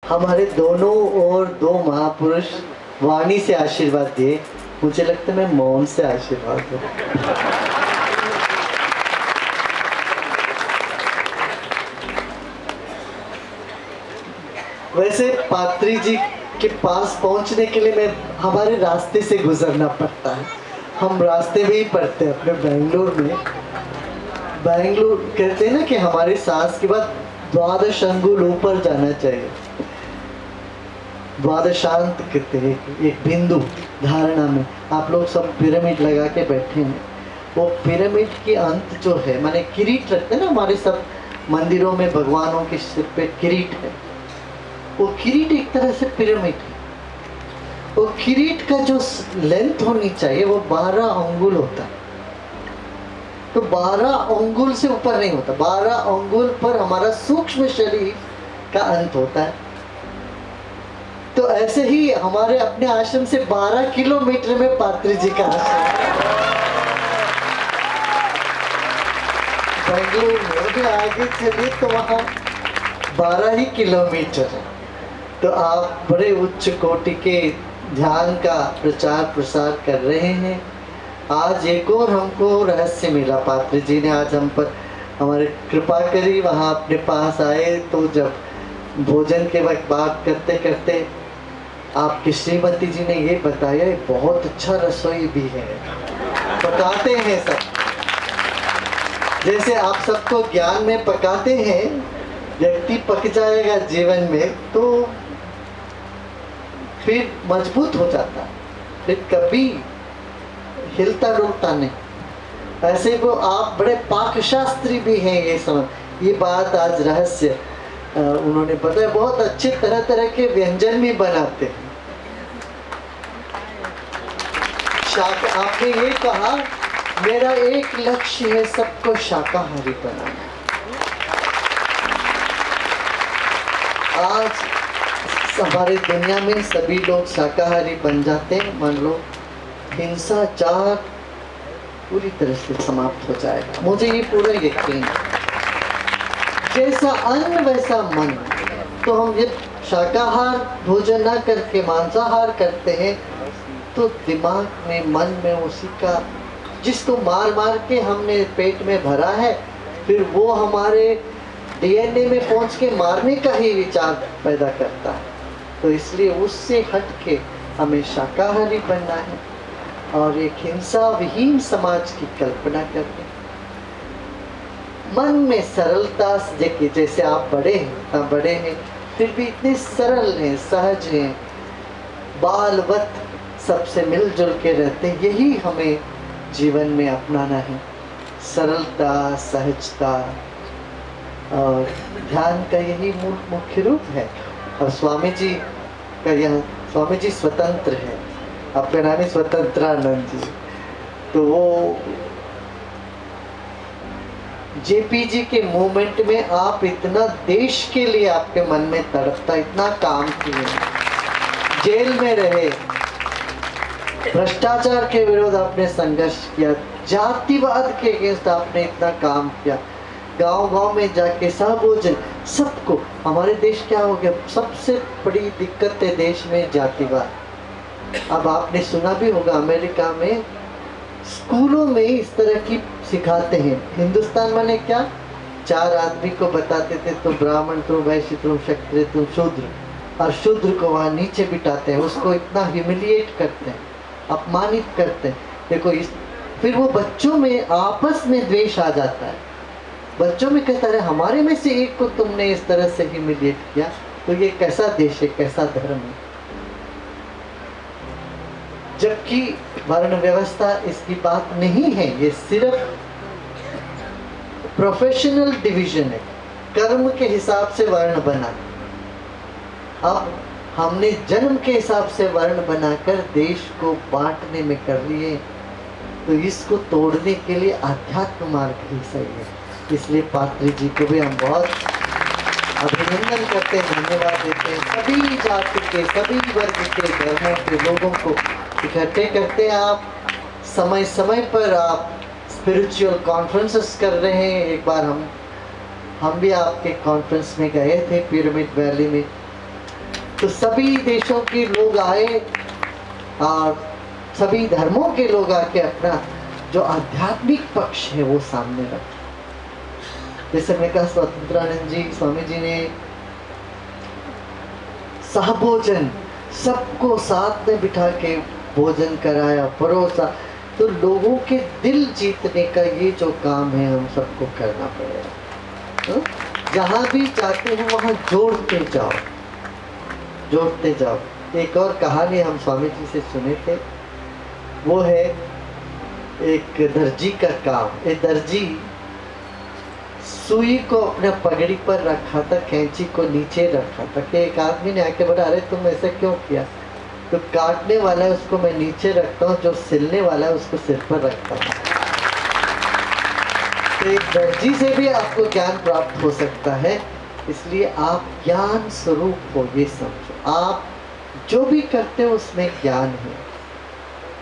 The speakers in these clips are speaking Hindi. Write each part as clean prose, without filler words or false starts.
हमारे दोनों ओर दो महापुरुष वाणी से आशीर्वाद दिए, मुझे लगता है मैं मौन से आशीर्वाद दूं। वैसे पात्री जी के पास पहुंचने के लिए मैं हमारे रास्ते से गुजरना पड़ता है। हम रास्ते में ही पढ़ते हैं अपने बेंगलोर में। बेंगलोर कहते हैं ना कि हमारे सांस के बाद द्वादश अंगुल ऊपर जाना चाहिए। द्वादशांत कहते हैं एक बिंदु धारणा में। आप लोग सब पिरामिड लगा के बैठे हैं, वो पिरामिड के अंत जो है, माने किरीट रखते हैं ना हमारे सब मंदिरों में, भगवानों के सिर पे किरीट है, वो किरीट एक तरह से पिरामिड है। वो किरीट का जो लेंथ होनी चाहिए वो 12 अंगुल होता है। तो 12 अंगुल से ऊपर नहीं होता। 12 अंगुल पर हमारा सूक्ष्म शरीर का अंत होता है। तो ऐसे ही हमारे अपने आश्रम से 12 किलोमीटर में पात्री जी का आश्रम बेंगलुरु में भी आगे चलिए तो वहाँ 12 ही किलोमीटर है। तो आप बड़े उच्च कोटि के ध्यान का प्रचार प्रसार कर रहे हैं। आज एक और हमको रहस्य मिला, पात्री जी ने आज हम पर हमारे कृपा करी। वहाँ अपने पास आए तो जब भोजन के वक्त बात करते करते आपकी श्रीमती जी ने ये बताया बहुत अच्छा रसोई भी है, पकाते हैं सब। जैसे आप सबको ज्ञान में पकाते हैं, व्यक्ति पक जाएगा जीवन में तो फिर मजबूत हो जाता है, फिर कभी हिलता डुलता नहीं। ऐसे वो आप बड़े पाकशास्त्री भी हैं, ये समझ, ये बात आज रहस्य उन्होंने बताया। बहुत अच्छे तरह तरह के व्यंजन भी बनाते हैं। आपने ये कहा मेरा एक लक्ष्य है सबको शाकाहारी बनाना। आज हमारे दुनिया में सभी लोग शाकाहारी बन जाते हैं, मान लो हिंसाचार पूरी तरह से समाप्त हो जाएगा, मुझे ये पूरा यकीन है। जैसा अन्न वैसा मन। तो हम ये शाकाहार भोजन ना करके मांसाहार करते हैं तो दिमाग में, मन में उसी का, जिसको मार मार के हमने पेट में भरा है, फिर वो हमारे डीएनए में पहुंच के मारने का ही विचार पैदा करता है। तो इसलिए उससे हट के हमें शाकाहारी बनना है और एक हिंसा विहीन समाज की कल्पना करनी। मन में सरलता देखिए, जैसे आप बड़े हैं, बड़े हैं फिर भी इतने सरल हैं, सहज हैं, बालवत सबसे मिलजुल के रहते हैं। यही हमें जीवन में अपनाना है, सरलता, सहजता, और ध्यान का यही मुख्य रूप है। और स्वामी जी का यह, स्वामी जी स्वतंत्र है, आपका नाम है स्वतंत्रानंद जी। तो वो जेपीजी के मूवमेंट में आप इतना देश के लिए आपके मन में तड़पता, इतना काम किए, जेल में रहे, भ्रष्टाचार के विरोध आपने संघर्ष किया, जातिवाद के अगेंस्ट आपने इतना काम किया, गांव गांव में जाके सहभोजन सबको। हमारे देश क्या हो गया, सबसे बड़ी दिक्कत है देश में जातिवाद। अब आपने सुना भी होगा अमेरिका में स्कूलों में इस तरह की सिखाते हैं। हिंदुस्तान माने क्या, 4 आदमी को बताते थे तो ब्राह्मण, तुम वैश्य, तुम क्षत्रिय, तुम शूद्र, और शूद्र को वहाँ नीचे बिठाते हैं, उसको इतना ह्यूमिलिएट करते हैं, अपमानित करते हैं। देखो इस, फिर वो बच्चों में आपस में द्वेष आ जाता है। बच्चों में कहता है हमारे में से एक को तुमने इस तरह से ह्यूमिलिएट किया, तो ये कैसा देश है, कैसा धर्म है। जबकि वर्ण व्यवस्था इसकी बात नहीं है, ये सिर्फ प्रोफेशनल डिवीजन है, कर्म के हिसाब से वर्ण बना। अब हमने जन्म के हिसाब से वर्ण बनाकर देश को बांटने में कर लिए, तो इसको तोड़ने के लिए आध्यात्म मार्ग ही सही है। इसलिए पात्री जी को भी हम बहुत अभिनंदन करते हैं, धन्यवाद देते हैं। सभी जाति के, सभी वर्ग के, धर्मों के लोगों को इकट्ठे करते हैं। आप समय समय पर आप स्पिरिचुअल कॉन्फ्रेंसेस कर रहे हैं। एक बार हम भी आपके कॉन्फ्रेंस में गए थे पिरामिड वैली में, तो सभी देशों के लोग आए और सभी धर्मों के लोग आके अपना जो आध्यात्मिक पक्ष है वो सामने रखा। जैसे मैं कहा, स्वतंत्रानंद जी स्वामी जी ने सहभोजन, सबको साथ में बिठा के भोजन कराया, परोसा। तो लोगों के दिल जीतने का ये जो काम है हम सबको करना पड़ेगा। जहां भी जाते हो वहां जोड़ते जाओ, जोड़ते जाओ। एक और कहानी हम स्वामी जी से सुने थे, वो है एक दर्जी का काम। एक दर्जी सुई को अपने पगड़ी पर रखा था, कैंची को नीचे रखा था कि एक आदमी ने आके बोला, अरे तुम ऐसा क्यों किया? तो काटने वाला है उसको मैं नीचे रखता हूँ, जो सिलने वाला है उसको सिर पर रखता हूँ। तो एक दर्जी से भी आपको ज्ञान प्राप्त हो सकता है, इसलिए आप ज्ञान स्वरूप हो, ये समझो। आप जो भी करते हो उसमें ज्ञान है।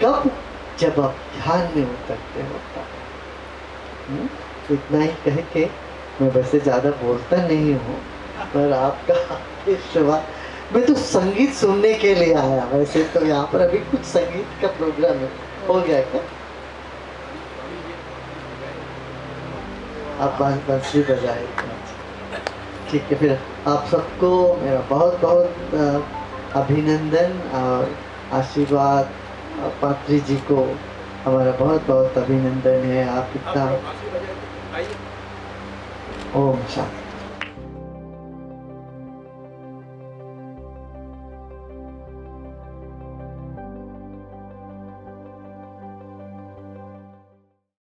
कब? जब आप ध्यान में उतरते हो तब। इतना ही कह के मैं वैसे ज़्यादा बोलता नहीं हूँ, पर आपका आशीर्वाद। मैं तो संगीत सुनने के लिए आया, वैसे तो यहाँ पर अभी कुछ संगीत का प्रोग्राम है। हो गया क्या? आप बांसुरी बजाए? ठीक है, फिर आप सबको मेरा बहुत बहुत अभिनंदन और आशीर्वाद। पात्री जी को हमारा बहुत बहुत अभिनंदन है। आप इतना ओम शांति।